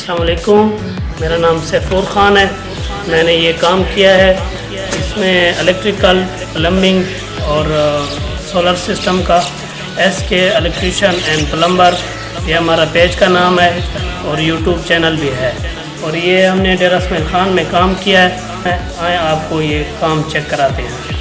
अस्सलाम वालेकुम, मेरा नाम सैफुर ख़ान है। मैंने ये काम किया है, इसमें इलेक्ट्रिकल, प्लम्बिंग और सोलर सिस्टम का SK इलेक्ट्रिशियन एंड प्लम्बर, ये हमारा पेज का नाम है और यूट्यूब चैनल भी है। और ये हमने डेरा इस्माइल खान में काम किया है। आए आपको ये काम चेक कराते हैं।